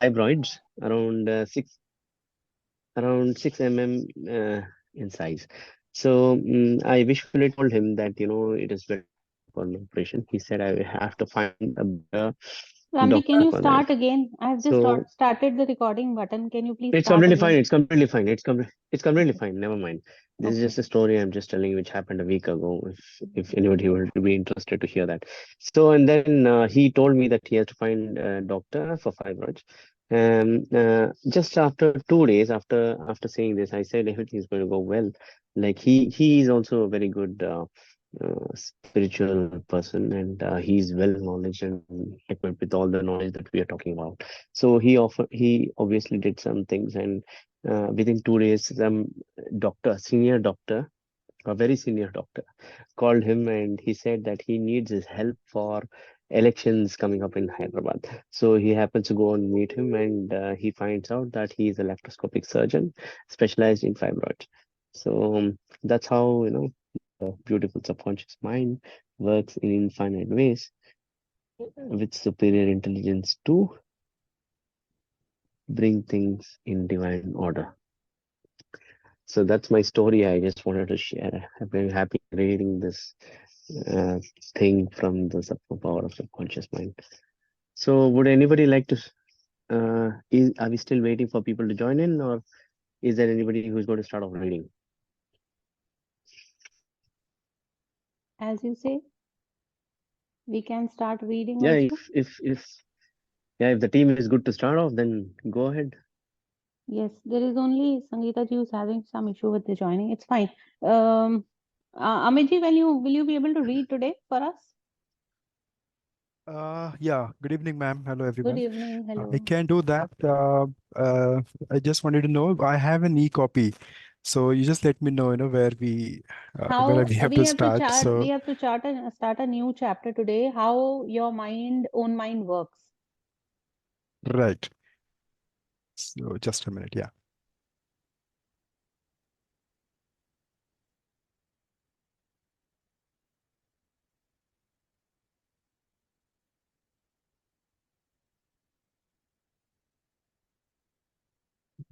fibroids around 6 mm in size. So I visually told him that it is very difficult for an operation. He said I will have to find a better Ramji, can doctor you for that. start again? I have just So started the recording button. Can you please it's start completely fine. again? It's completely fine. It's completely Okay. fine. Never mind. This is Okay. just a story I'm just telling you, which happened a week ago. If anybody would be interested to hear that. So and then he told me that he has to find a doctor for fibroids. Just after 2 days after saying this, I said everything is going to go well. Like he is also a very good spiritual person, and he's well knowledge and equipped with all the knowledge that we are talking about. So he obviously did some things, and within 2 days, some senior doctor, a very senior doctor, called him, and he said that he needs his help for elections coming up in Hyderabad. So he happens to go and meet him, and he finds out that he is a laparoscopic surgeon specialized in fibroids. So that's how the beautiful subconscious mind works in infinite ways with superior intelligence to bring things in divine order. So that's my story. I just wanted to share. I'm very happy reading this uh, thing from the power of subconscious mind. So would anybody like to? Are we still waiting for people to join in, or is there anybody who's going to start off reading? As you say, we can start reading Yeah, also. if the team is good to start off, then go ahead. Yes, there is only Sangeeta ji who's having some issue with the joining. It's fine. Um, Amit ji, will you be able to read today for us? Yeah, good evening, ma'am. Hello, Good everyone. evening. I Hello. can do that. I just wanted to know, I have an e-copy. So you just let me know, where How we have we to have to start. chart, we So, have to start a new chapter today. How your own mind works. right. So just a minute. Yeah.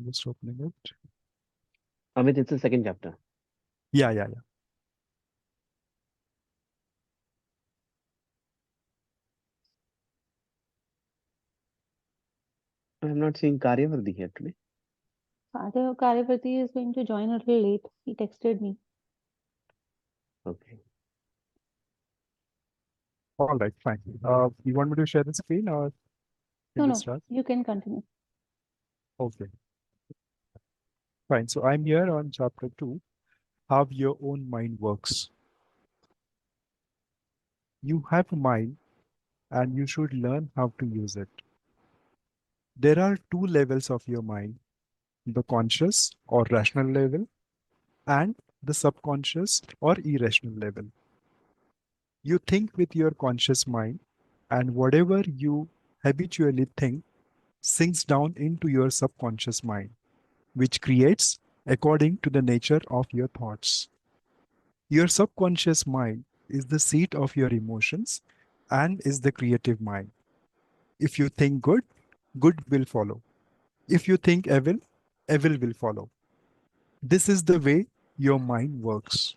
Just opening it. Amit, it's the second chapter. Yeah, yeah, yeah. I'm not seeing Karyavardi here today. Karyapati is going to join a little late. He texted me. Okay. All right, fine. You want me to share the screen or No, can we no, start? you can continue. Okay, fine. So I'm here on chapter 2, how your own mind works. You have a mind and you should learn how to use it. There are two levels of your mind, the conscious or rational level and the subconscious or irrational level. You think with your conscious mind, and whatever you habitually think sinks down into your subconscious mind, which creates according to the nature of your thoughts. Your subconscious mind is the seat of your emotions and is the creative mind. If you think good, good will follow. If you think evil, evil will follow. This is the way your mind works.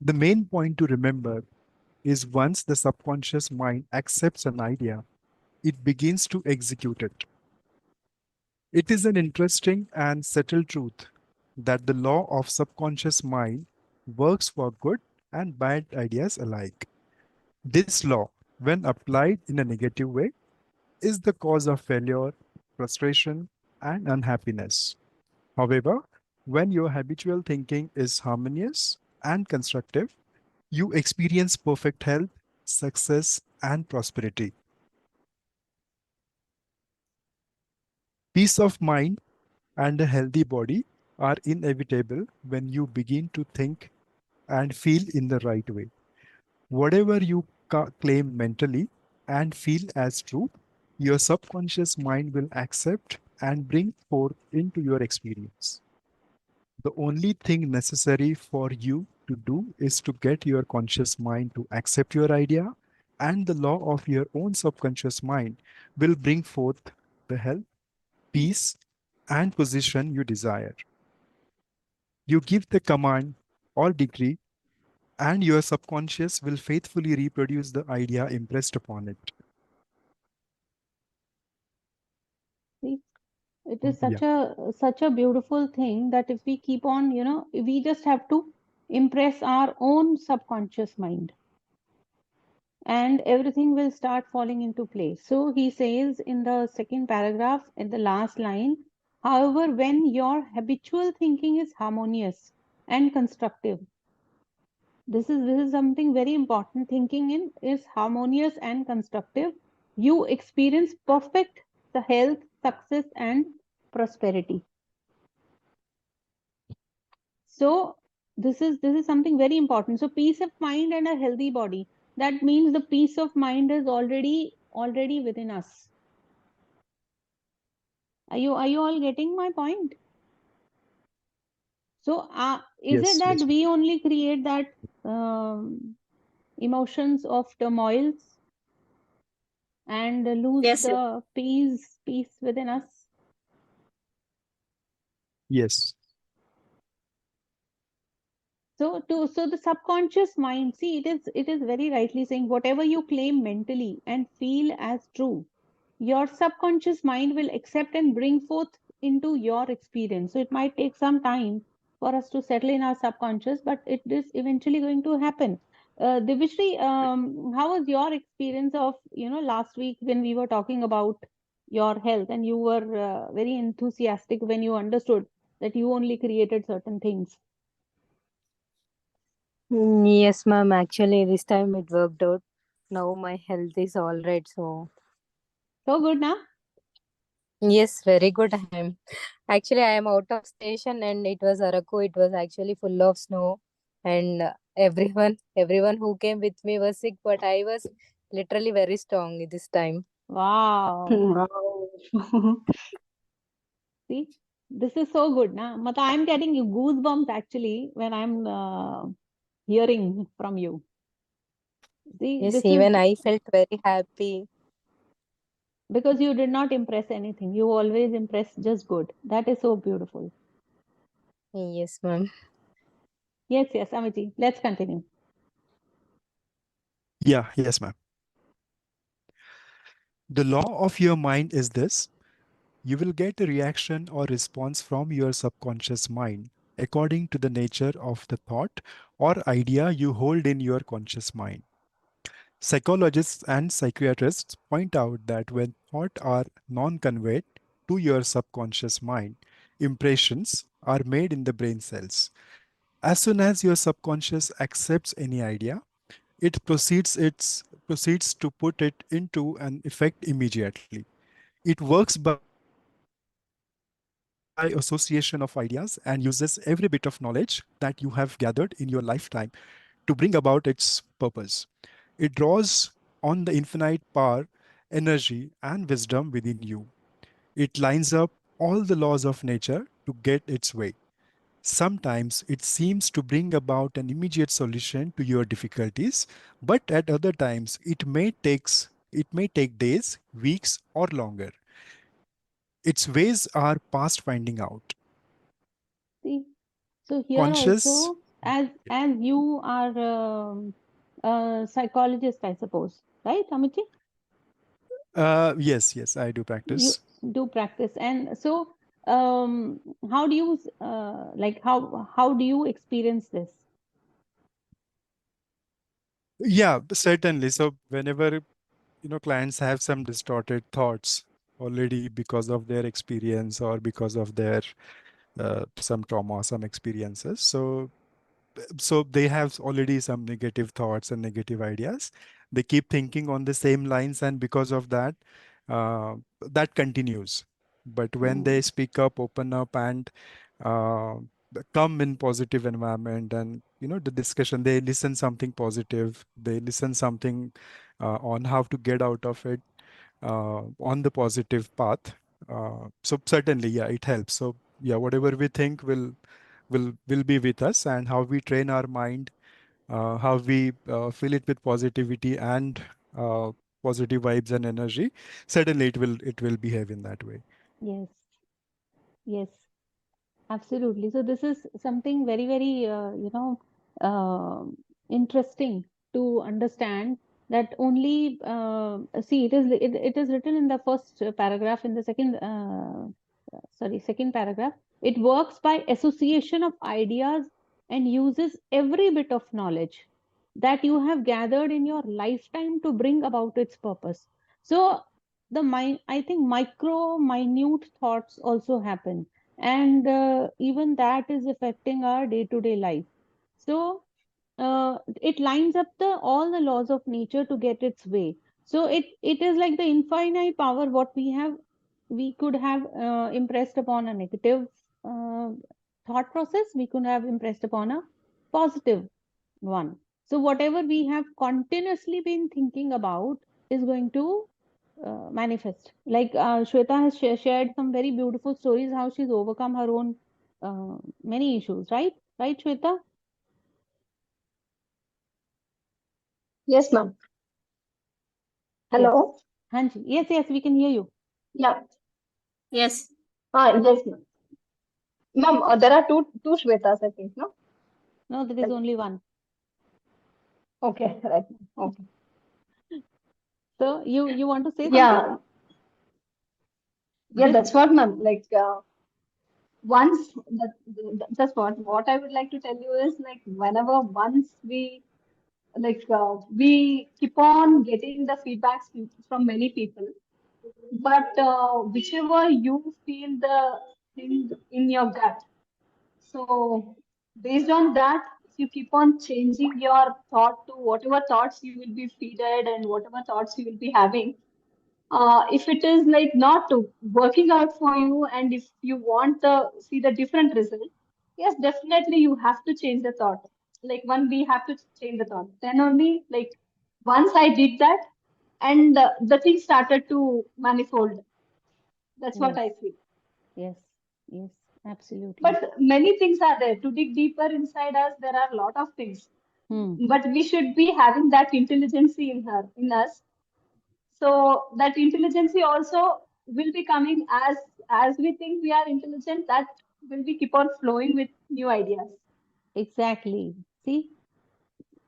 The main point to remember is once the subconscious mind accepts an idea, it begins to execute it. It is an interesting and subtle truth that the law of subconscious mind works for good and bad ideas alike. This law, when applied in a negative way, is the cause of failure, frustration, and unhappiness. However, when your habitual thinking is harmonious and constructive, you experience perfect health, success, and prosperity. Peace of mind and a healthy body are inevitable when you begin to think and feel in the right way. Whatever you claim mentally and feel as true, your subconscious mind will accept and bring forth into your experience. The only thing necessary for you to do is to get your conscious mind to accept your idea and the law of your own subconscious mind will bring forth the health, peace, and position you desire. You give the command or decree, and your subconscious will faithfully reproduce the idea impressed upon it. See, it is Yeah. such a beautiful thing that if we keep on, we just have to impress our own subconscious mind, and everything will start falling into place. So he says in the second paragraph, in the last line, however, when your habitual thinking is harmonious and constructive, this is something very important. Thinking in is harmonious and constructive. You experience perfect the health, success, and prosperity. So this is something very important. So peace of mind and a healthy body. That means the peace of mind is already within us. Are you all getting my point? So is it Yes, that yes. we only create that emotions of turmoils and lose Yes, yes. the peace within us? Yes. So the subconscious mind, see, it is very rightly saying whatever you claim mentally and feel as true, your subconscious mind will accept and bring forth into your experience. So it might take some time for us to settle in our subconscious, but it is eventually going to happen. Divishri, how was your experience of, last week when we were talking about your health and you were very enthusiastic when you understood that you only created certain things? Yes, ma'am. Actually, this time it worked out. Now my health is all right. So, So good, now. yes, very good. I am out of station and it was Araku. It was actually full of snow, and everyone who came with me was sick, but I was literally very strong this time. Wow. Wow. See, this is so good, na? Mata, I'm getting goosebumps actually when I'm hearing from you. See, Yes, this is even I felt very happy. because you did not impress anything. You always impress just good. That is so beautiful. Yes, ma'am. Yes, yes, Amity, let's continue. Yeah, yes, ma'am. The law of your mind is this: you will get a reaction or response from your subconscious mind according to the nature of the thought or idea you hold in your conscious mind. Psychologists and psychiatrists point out that when thoughts are non conveyed to your subconscious mind, impressions are made in the brain cells. As soon as your subconscious accepts any idea, it proceeds to put it into an effect immediately. It works by association of ideas and uses every bit of knowledge that you have gathered in your lifetime to bring about its purpose. It draws on the infinite power, energy, and wisdom within you. It lines up all the laws of nature to get its way. Sometimes it seems to bring about an immediate solution to your difficulties, but at other times it may take days, weeks, or longer. Its ways are past finding out. See, so here Conscious. also, as you are a psychologist, I suppose, right, Amity? Yes, yes, I do You practice. do practice, and so how do you like how do you experience this? Yeah, certainly. So whenever clients have some distorted thoughts already because of their experience or because of their some trauma, some experiences. So they have already some negative thoughts and negative ideas. They keep thinking on the same lines, and because of that, that continues. But when Hmm. they speak up, open up, and uh, come in positive environment, and the discussion, they listen something positive, they listen something on how to get out of it on the positive path. So certainly, yeah, it helps. So yeah, whatever we think will be with us, and how we train our mind, how we fill it with positivity and uh, positive vibes and energy, suddenly it will behave in that way. Yes, yes, absolutely. So this is something very, very, interesting to understand that only, see, it is written in the first paragraph, in the second paragraph. It works by association of ideas and uses every bit of knowledge that you have gathered in your lifetime to bring about its purpose. So I think micro, minute thoughts also happen, and even that is affecting our day-to-day life. So it lines up the all the laws of nature to get its way. So it is like the infinite power what we could have impressed upon a negative uh, thought process, we could have impressed upon a positive one. So whatever we have continuously been thinking about is going to manifest. Like Shweta has shared some very beautiful stories how she's overcome her own many issues, right? Right, Shweta? Yes, ma'am. Yes. Hello. Hanji. Yes, yes, we can hear you. Yeah. Yes. Yes, ma'am. Ma'am, there are two Shwetas, I think, no? No, there is Like, only one. okay, right. Okay. So you want to say something? Yeah, yeah, This, that's what, ma'am. Like, once that's what I would like to tell you is like whenever once we keep on getting the feedbacks from many people, but whichever you feel the thing in your gut. So based on that, if you keep on changing your thought to whatever thoughts you will be feeded and whatever thoughts you will be having, if it is like not working out for you and if you want the see the different result, yes, definitely you have to change the thought. Like when we have to change the thought, then only like once I did that and the thing started to manifold. That's what yes, I feel. yes, yes, absolutely. But many things are there. To dig deeper inside us, there are a lot of things. Hmm. But we should be having that intelligence in us. So that intelligence also will be coming as we think we are intelligent, that will be keep on flowing with new ideas. Exactly. See,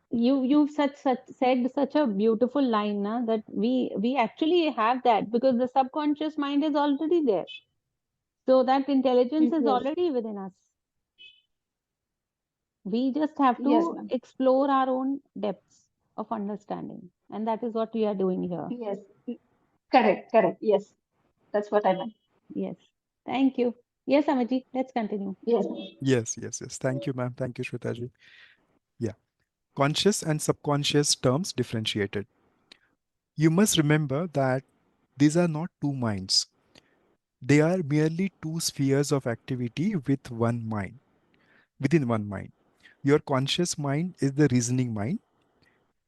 you've said such a beautiful line, na, that we actually have that because the subconscious mind is already there. So that intelligence is Yes. already within us. We just have Yes, to ma'am. explore our own depths of understanding. And that is what we are doing here. Yes. Correct, correct. Yes. That's what I meant. Yes. Thank you. Yes, Amaji, let's continue. Yes. Yes, yes, yes. Thank you, ma'am. Thank you, Shwetaji. Yeah. Conscious and subconscious terms differentiated. You must remember that these are not two minds. They are merely two spheres of activity within one mind. Your conscious mind is the reasoning mind.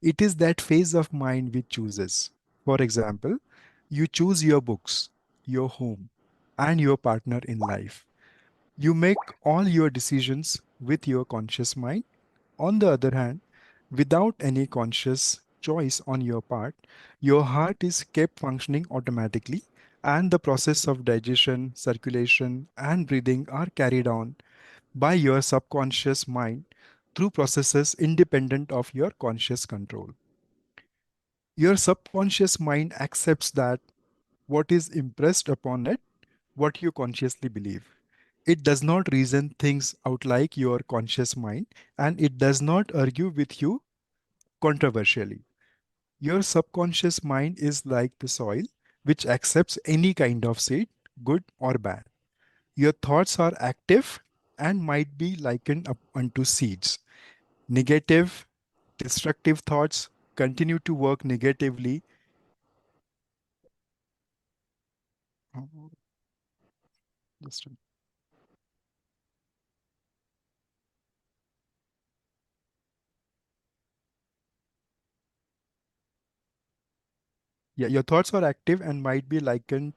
It is that phase of mind which chooses. For example, you choose your books, your home, and your partner in life. You make all your decisions with your conscious mind. On the other hand, without any conscious choice on your part, your heart is kept functioning automatically, and the process of digestion, circulation, and breathing are carried on by your subconscious mind through processes independent of your conscious control. Your subconscious mind accepts that what is impressed upon it, what you consciously believe. It does not reason things out like your conscious mind, and it does not argue with you controversially. Your subconscious mind is like the soil which accepts any kind of seed, good or bad. Your thoughts are active and might be likened up unto seeds. Negative, destructive thoughts continue to work negatively. Oh, just a- yeah, your thoughts are active and might be likened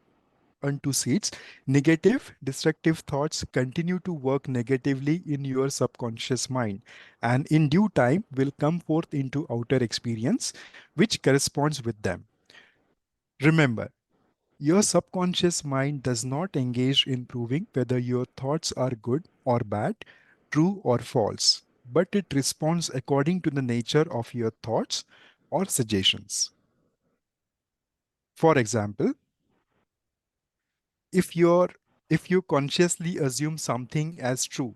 onto seeds, negative, destructive thoughts continue to work negatively in your subconscious mind and in due time will come forth into outer experience which corresponds with them. Remember, your subconscious mind does not engage in proving whether your thoughts are good or bad, true or false, but it responds according to the nature of your thoughts or suggestions. For example, if you're if you consciously assume something as true,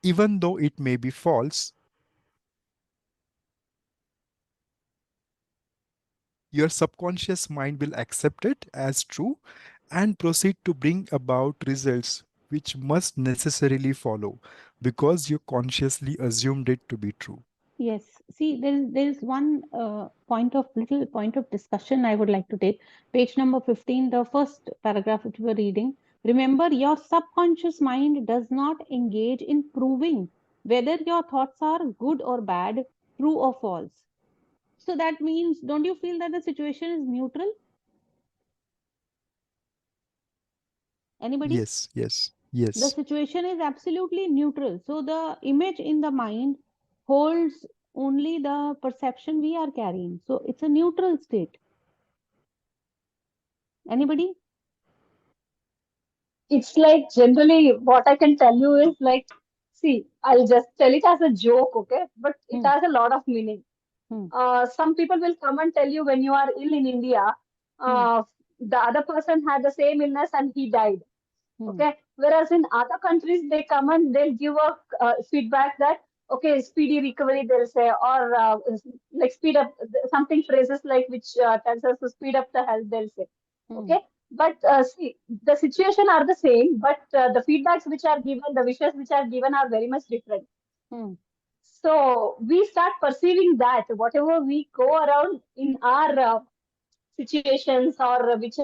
even though it may be false, your subconscious mind will accept it as true and proceed to bring about results which must necessarily follow because you consciously assumed it to be true. Yes. See, there is one little point of discussion I would like to take. Page number 15, the first paragraph which we were reading. Remember, your subconscious mind does not engage in proving whether your thoughts are good or bad, true or false. So that means, don't you feel that the situation is neutral? Anybody? Yes, yes, The yes. situation is absolutely neutral. So the image in the mind holds only the perception we are carrying. So it's a neutral state. Anybody? It's like generally what I can tell you is like, see, I'll just tell it as a joke, okay? But it Hmm. has a lot of meaning. Hmm. Some people will come and tell you when you are ill in India, the other person had the same illness and he died. Hmm. Okay. Whereas in other countries, they come and they'll give a feedback that, okay, speedy recovery, they'll say, or like speed up, something phrases like which tells us to speed up the health, they'll say. Hmm. Okay. But see, the situation are the same, but the feedbacks which are given, the wishes which are given are very much different. Hmm. So we start perceiving that whatever we go around in our situations or which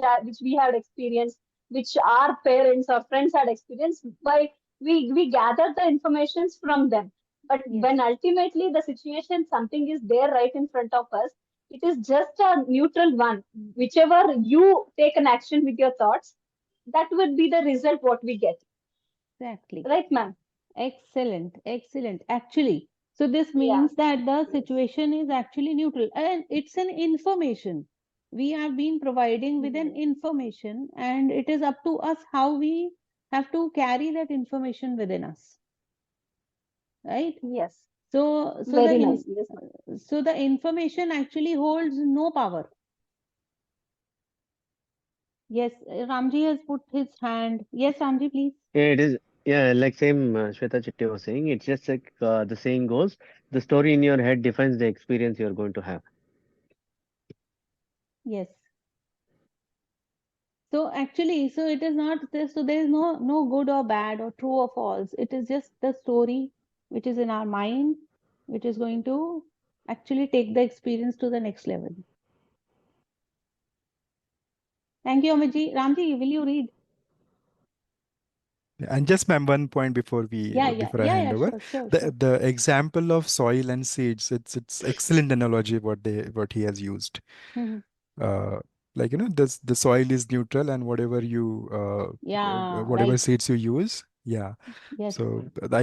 we had experienced, which our parents or friends had experienced, by we gather the informations from them. But Yes. when ultimately the situation, something is there right in front of us, it is just a neutral one. Whichever you take an action with your thoughts, that would be the result what we get. Exactly. Right, ma'am? Excellent. Excellent. Actually, so this Yeah. means that the situation is actually neutral and it's an information. We have been providing with an information, and it is up to us how we have to carry that information within us. Right? Yes. So, Very nice. Yes, ma'am. so the information actually holds no power. Yes, Ramji has put his hand. Yes, Ramji, please. Yeah, it is. Yeah, like same Shweta Chitti was saying. It's just like the saying goes, the story in your head defines the experience you're going to have. Yes. So actually, so it is not this, so there is no good or bad or true or false. It is just the story which is in our mind, which is going to actually take the experience to the next level. Thank you, Amiji. Ramji, will you read? And just ma'am, one point before I hand over. Sure. The example of soil and seeds, it's excellent analogy what he has used. Mhm. Like the soil is neutral and whatever Yeah, whatever right. seeds you use, yeah. Yes, So I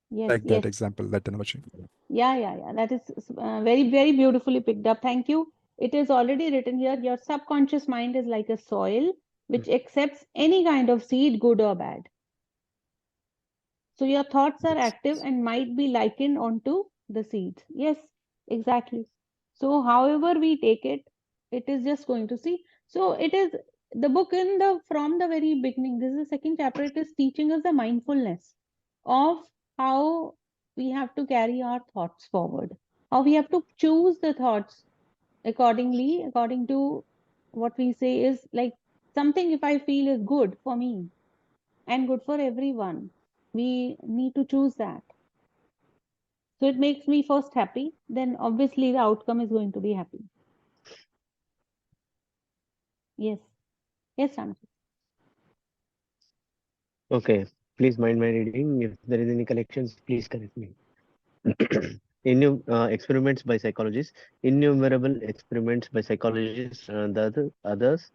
yes, like that yes. example, that analogy. Yeah. That is very beautifully picked up. Thank you. It is already written here. Your subconscious mind is like a soil which accepts any kind of seed, good or bad. So your thoughts are Yes. active and might be likened onto the seeds. Yes, exactly. So however we take it, it is just going to see. So it is the book in the from the very beginning. This is the second chapter. It is teaching us the mindfulness of how we have to carry our thoughts forward. How we have to choose the thoughts accordingly, according to what we say is like something if I feel is good for me and good for everyone. We need to choose that. So it makes me first happy, then obviously the outcome is going to be happy. Yes. Yes, Ramji. Okay, please mind my reading. If there is any corrections, please correct me. Experiments by psychologists, innumerable experiments by psychologists and others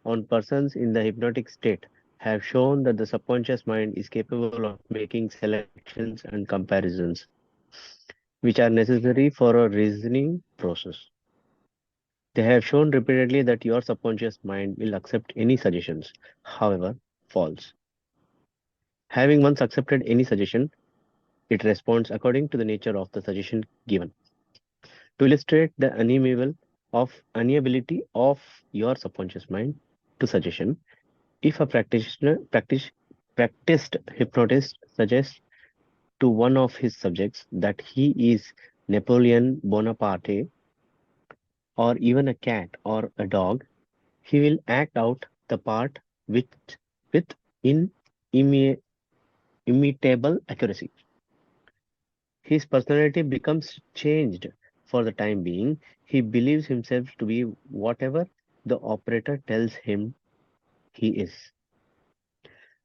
on persons in the hypnotic state have shown that the subconscious mind is capable of making selections and comparisons, which are necessary for a reasoning process. They have shown repeatedly that your subconscious mind will accept any suggestions, however false. Having once accepted any suggestion, it responds according to the nature of the suggestion given. To illustrate the unability of your subconscious mind to suggestion, if a practiced hypnotist suggests to one of his subjects that he is Napoleon Bonaparte or even a cat or a dog, he will act out the part with, with in, imitable accuracy. His personality becomes changed for the time being. He believes himself to be whatever the operator tells him he is.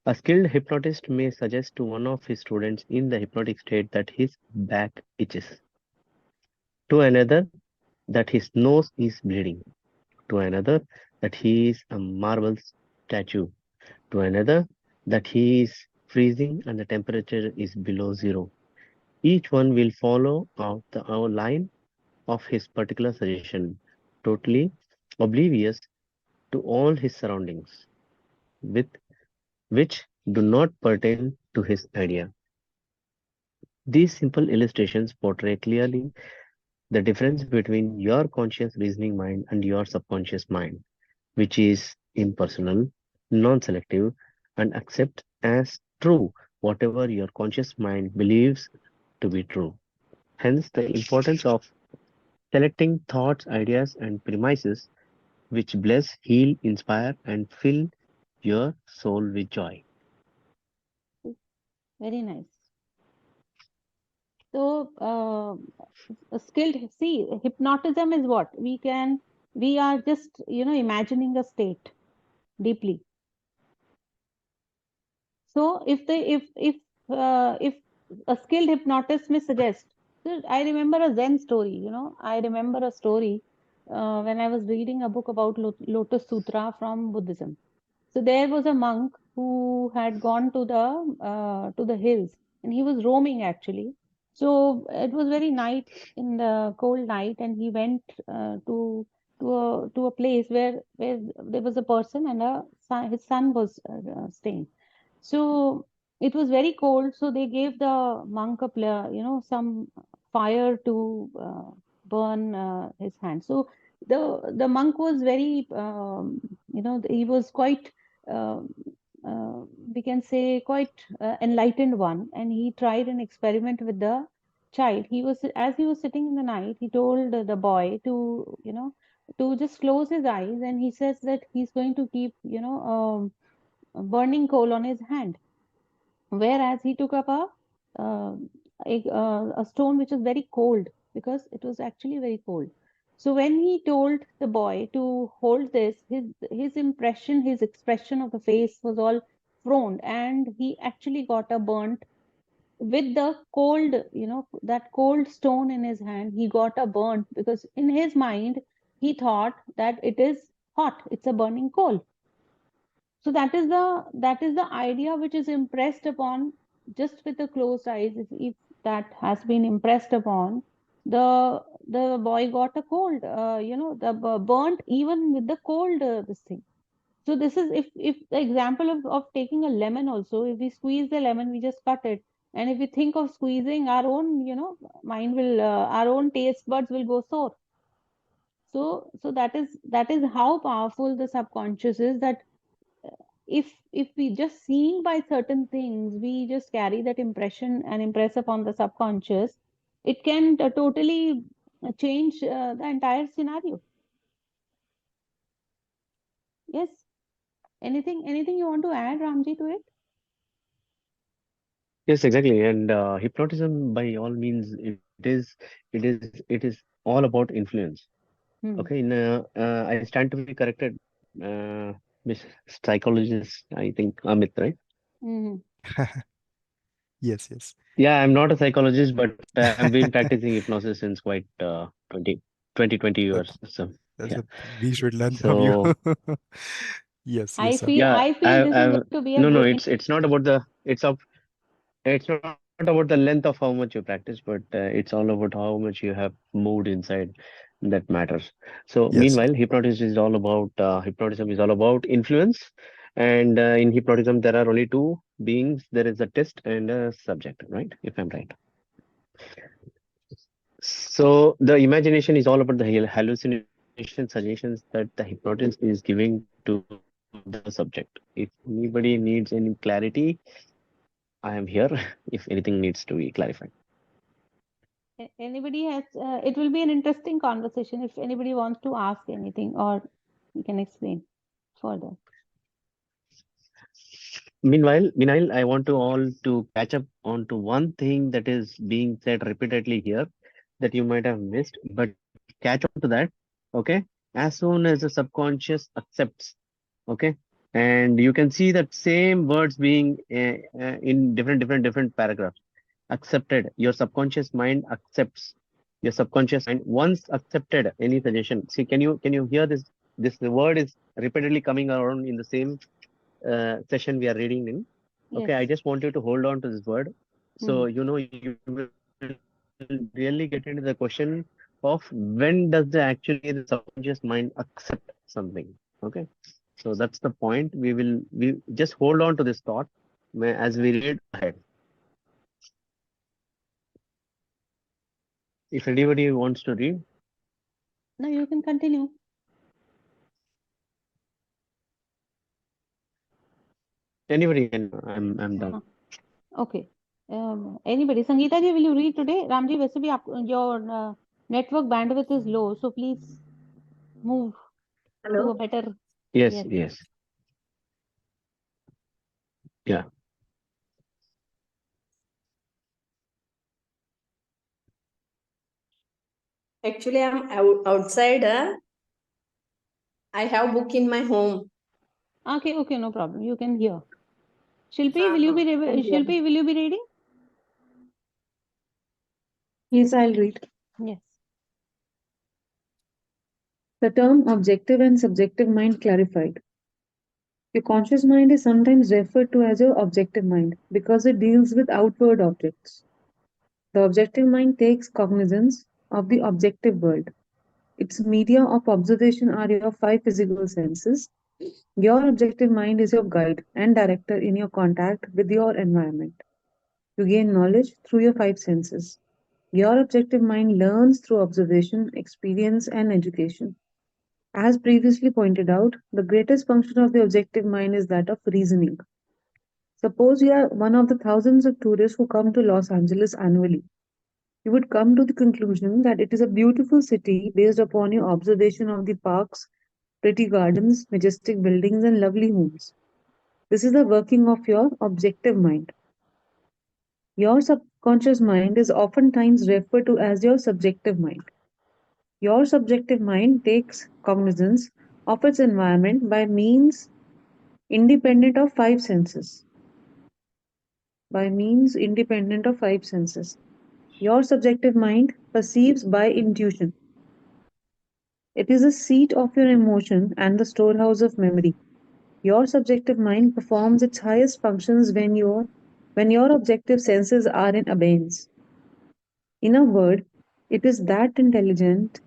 A skilled hypnotist may suggest to one of his students in the hypnotic state that his back itches, to another that his nose is bleeding, to another that he is a marble statue, to another that he is freezing and the temperature is below zero. Each one will follow out the line of his particular suggestion, totally oblivious to all his surroundings, with which do not pertain to his idea. These simple illustrations portray clearly the difference between your conscious reasoning mind and your subconscious mind, which is impersonal, non-selective, and accepts as true whatever your conscious mind believes to be true. Hence, the importance of selecting thoughts, ideas, and premises which bless, heal, inspire, and fill your soul with joy. Very nice. So, a skilled, see, hypnotism is what? We are just, imagining a state deeply. So if a skilled hypnotist may suggest, so I remember a Zen story, I remember a story when I was reading a book about Lotus Sutra from Buddhism. So there was a monk who had gone to the hills, and he was roaming actually. So it was very night, in the cold night, and he went to a place where there was a person, and his son was staying. So it was very cold, so they gave the monk some fire to burn his hand. So the monk was very, he was quite, uh, we can say, quite enlightened one, and he tried an experiment with the child. As he was sitting in the night, he told the boy to just close his eyes, and he says that he's going to keep, a burning coal on his hand. Whereas he took up a stone which was very cold, because it was actually very cold. So when he told the boy to hold this, his impression, his expression of the face was all frowned, and he actually got a burnt with the cold, that cold stone in his hand. He got a burnt because in his mind he thought that it is hot, it's a burning coal. So that is the idea which is impressed upon just with the closed eyes. If that has been impressed upon, the boy got a cold, burnt even with the cold, this thing. So this is, if the example of taking a lemon also, if we squeeze the lemon, we just cut it. And if we think of squeezing, our own, mind will, our own taste buds will go sore. So that is how powerful the subconscious is, that if we just seeing by certain things, we just carry that impression and impress upon the subconscious, it can totally change the entire scenario. Yes. Anything you want to add, Ramji, to it? Yes, exactly. And hypnotism, by all means, it is all about influence. Okay, I stand to be corrected, Miss Psychologist, I think Amit, right? Yes, yes. Yeah, I'm not a psychologist, but I've been practicing hypnosis since quite 20 But years. So that's yeah. what we should learn from you. So Yes, I yes, sir. feel Yeah, I feel this is I going to be a no, no, good. it's not about the it's not about the length of how much you practice, but it's all about how much you have moved inside that matters. So Yes, sir. meanwhile, hypnotism is all about influence, and in hypnotism there are only two beings. There is a test and a subject, right? If I'm right. So the imagination is all about the hallucination suggestions that the hypnotist is giving to the subject. If anybody needs any clarity, I am here. If anything needs to be clarified. Anybody has, it will be an interesting conversation if anybody wants to ask anything or you can explain further. Meanwhile, I want to all to catch up on to one thing that is being said repeatedly here that you might have missed, but catch on to that, okay? As soon as the subconscious accepts, okay, and you can see that same words being in different paragraphs. Accepted. Your subconscious mind accepts. Your subconscious mind once accepted any suggestion. See, can you hear this? This the word is repeatedly coming around in the same session we are reading in. Okay, I Yes. just want you to hold on to this word. So, Hmm. you will really get into the question of when does the subconscious mind accept something? Okay, so that's the point. We just hold on to this thought as we read ahead. If anybody wants to read, No, you can continue. anybody can. I'm done. Okay. Anybody, Sangeeta ji, will you read today? Ramji, वैसे भी your network bandwidth is low, so please move to Hello. a better. Yes, Yes. yes. Yeah. Actually, I'm outside. I have book in my home. Okay, no problem. You can hear. Shilpi, Uh-huh. will you be Thank you. Shilpi, will you be reading? Yes, I'll read. Yes. The term objective and subjective mind clarified. Your conscious mind is sometimes referred to as your objective mind because it deals with outward objects. The objective mind takes cognizance of the objective world. Its media of observation are your five physical senses. Your objective mind is your guide and director in your contact with your environment. You gain knowledge through your five senses. Your objective mind learns through observation, experience, and education. As previously pointed out, the greatest function of the objective mind is that of reasoning. Suppose you are one of the thousands of tourists who come to Los Angeles annually. You would come to the conclusion that it is a beautiful city based upon your observation of the parks, pretty gardens, majestic buildings, and lovely homes. This is the working of your objective mind. Your subconscious mind is oftentimes referred to as your subjective mind. Your subjective mind takes cognizance of its environment by means independent of five senses. Your subjective mind perceives by intuition. It is the seat of your emotion and the storehouse of memory. Your subjective mind performs its highest functions when your objective senses are in abeyance. In a word, it is that intelligence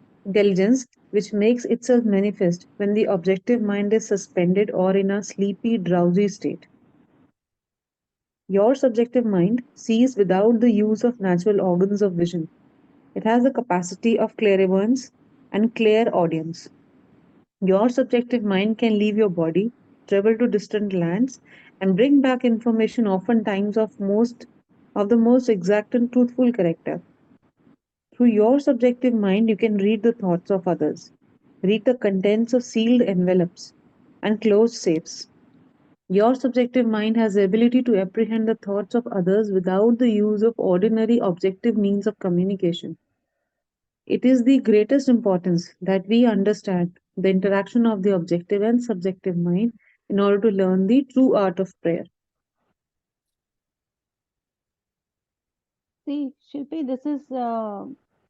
which makes itself manifest when the objective mind is suspended or in a sleepy, drowsy state. Your subjective mind sees without the use of natural organs of vision. It has the capacity of clairvoyance and clairaudience. Your subjective mind can leave your body, travel to distant lands, and bring back information oftentimes of the most exact and truthful character. Through your subjective mind, you can read the thoughts of others, read the contents of sealed envelopes and closed safes. Your subjective mind has the ability to apprehend the thoughts of others without the use of ordinary objective means of communication. It is the greatest importance that we understand the interaction of the objective and subjective mind in order to learn the true art of prayer. See, Shilpi, this is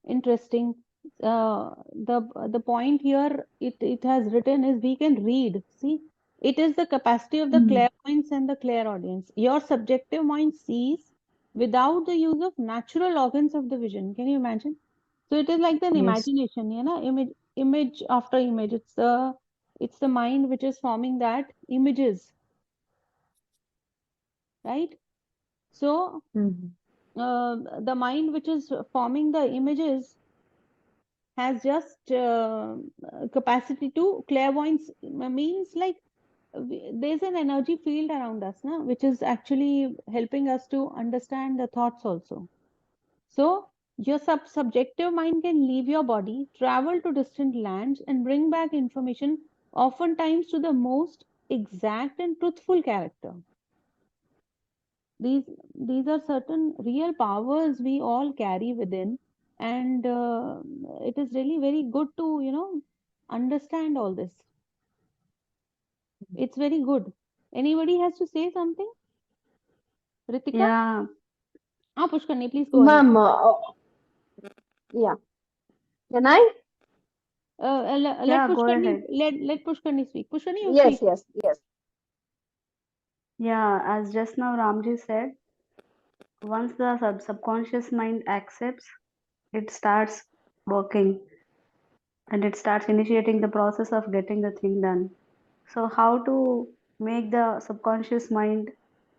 interesting. The point here it has written is we can read. See, It is the capacity of the clairvoyance and the clairaudience. Your subjective mind sees without the use of natural organs of the vision. Can you imagine? So it is like an Yes. imagination, image after image. It's the mind which is forming that images, right? So Mhm. the mind which is forming the images has just capacity to clairvoyance, means like there's an energy field around us, na, which is actually helping us to understand the thoughts also. So your subjective mind can leave your body, travel to distant lands, and bring back information, oftentimes to the most exact and truthful character. These are certain real powers we all carry within, and it is really very good to understand all this. It's very good. Anybody has to say something? Ritika? Yeah, Pushkarni, please go ahead. ma'am. Yeah, can I? Let Yeah, go Pushkarni ahead. let Pushkarni speak. Pushkarni, you Yes, speak. yes, yes. Yeah, as just now Ramji said, once the subconscious mind accepts, it starts working and it starts initiating the process of getting the thing done. So, how to make the subconscious mind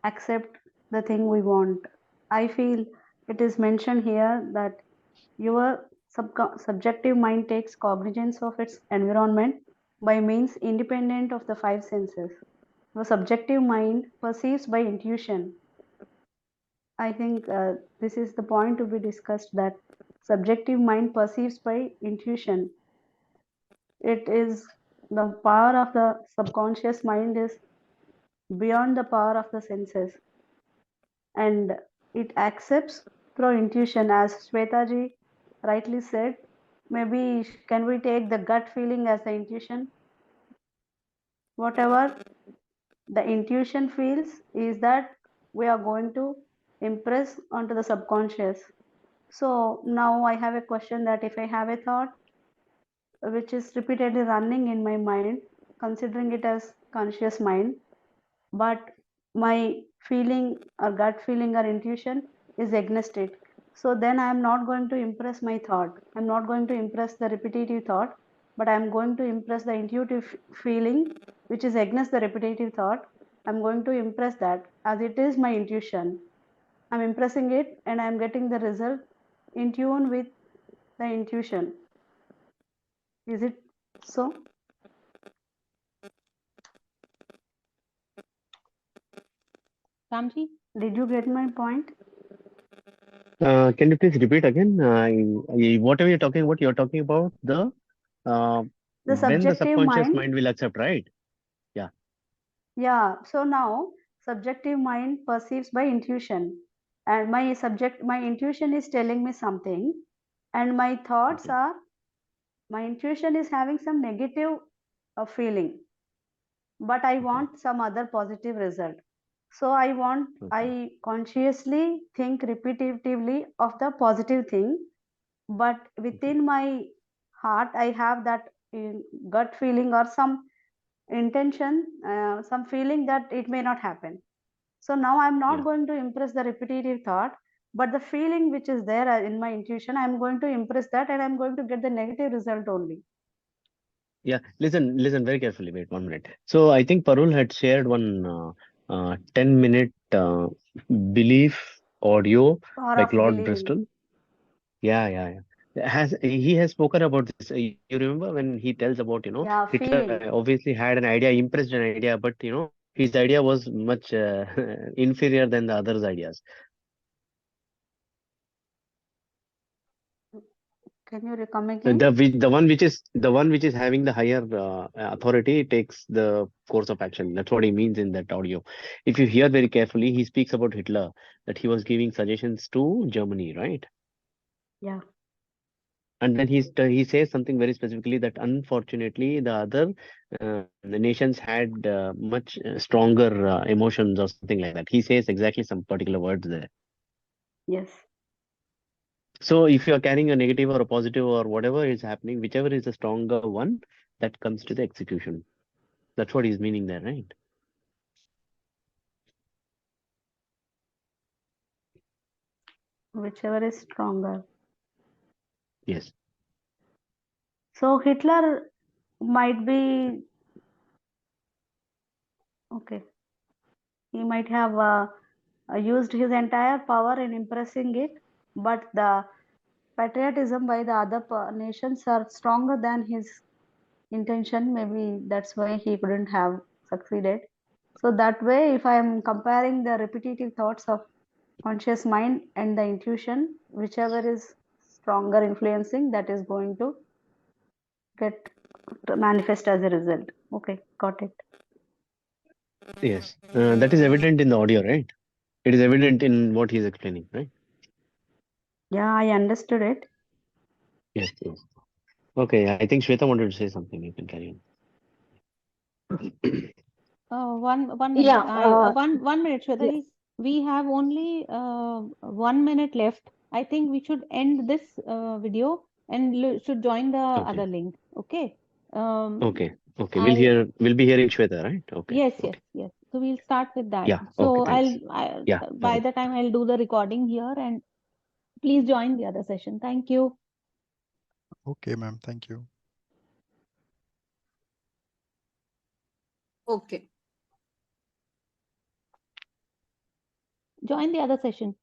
accept the thing we want? I feel it is mentioned here that your subjective mind takes cognizance of its environment by means independent of the five senses. Your subjective mind perceives by intuition. I think this is the point to be discussed, that subjective mind perceives by intuition. It is the power of the subconscious mind is beyond the power of the senses, and it accepts through intuition, as Shwetaji rightly said. Maybe can we take the gut feeling as the intuition? Whatever the intuition feels is that we are going to impress onto the subconscious. So now I have a question, that if I have a thought which is repeatedly running in my mind, considering it as conscious mind, but my feeling or gut feeling or intuition is against it, so then I am not going to impress my thought. I'm not going to impress the repetitive thought, but I'm going to impress the intuitive feeling which is against the repetitive thought. I'm going to impress that as it is my intuition. I'm impressing it and I'm getting the result in tune with the intuition. Is it so? Ramji? Did you get my point? Can you please repeat again? Whatever you're talking about, you're talking about the The when the subjective subconscious mind. mind will accept, right? Yeah. Yeah, so now subjective mind perceives by intuition, and my intuition is telling me something, and my thoughts Okay. are, my intuition is having some negative feeling, but I Okay. want some other positive result. So I consciously think repetitively of the positive thing, but within my heart, I have that gut feeling or some intention, some feeling that it may not happen. So now I'm not Yeah. going to impress the repetitive thought, but the feeling which is there in my intuition, I'm going to impress that and I'm going to get the negative result only. Yeah. Listen very carefully. Wait 1 minute. So I think Parul had shared one 10-minute belief audio Power by of Claude believing. Bristol. Yeah. He has spoken about this. You remember when he tells about, Yeah, Hitler feeling. obviously had an idea, impressed an idea, but his idea was much inferior than the others' ideas. Can you come again? The one which is having the higher authority takes the course of action. That's what he means in that audio. If you hear very carefully, he speaks about Hitler, that he was giving suggestions to Germany, right? Yeah. And then he says something very specifically, that unfortunately the other the nations had much stronger emotions or something like that. He says exactly some particular words there. Yes. So if you are carrying a negative or a positive or whatever is happening, whichever is the stronger one, that comes to the execution. That's what he's meaning there, right? Whichever is stronger. Yes. So Hitler might be okay. He might have used his entire power in impressing it, but the patriotism by the other nations are stronger than his intention. Maybe that's why he couldn't have succeeded. So that way, if I am comparing the repetitive thoughts of conscious mind and the intuition, whichever is stronger influencing, that is going to get to manifest as a result. Okay, got it. Yes. That is evident in the audio, right? It is evident in what he's explaining, right? Yeah, I understood it. Yes, yes. Okay, I think Shweta wanted to say something. You can carry on. One minute. Yeah, One minute, Shweta. yes. We have only 1 minute left. I think we should end this video and should join the Okay. other link. Okay. Okay. Okay. We'll be hearing Shweta, right? Okay. Yes, Okay. yes. So we'll start with that. Yeah. So Okay. Thanks. Yeah. by the time I'll do the recording here, and please join the other session. Thank you. Okay, ma'am. Thank you. Okay. Join the other session.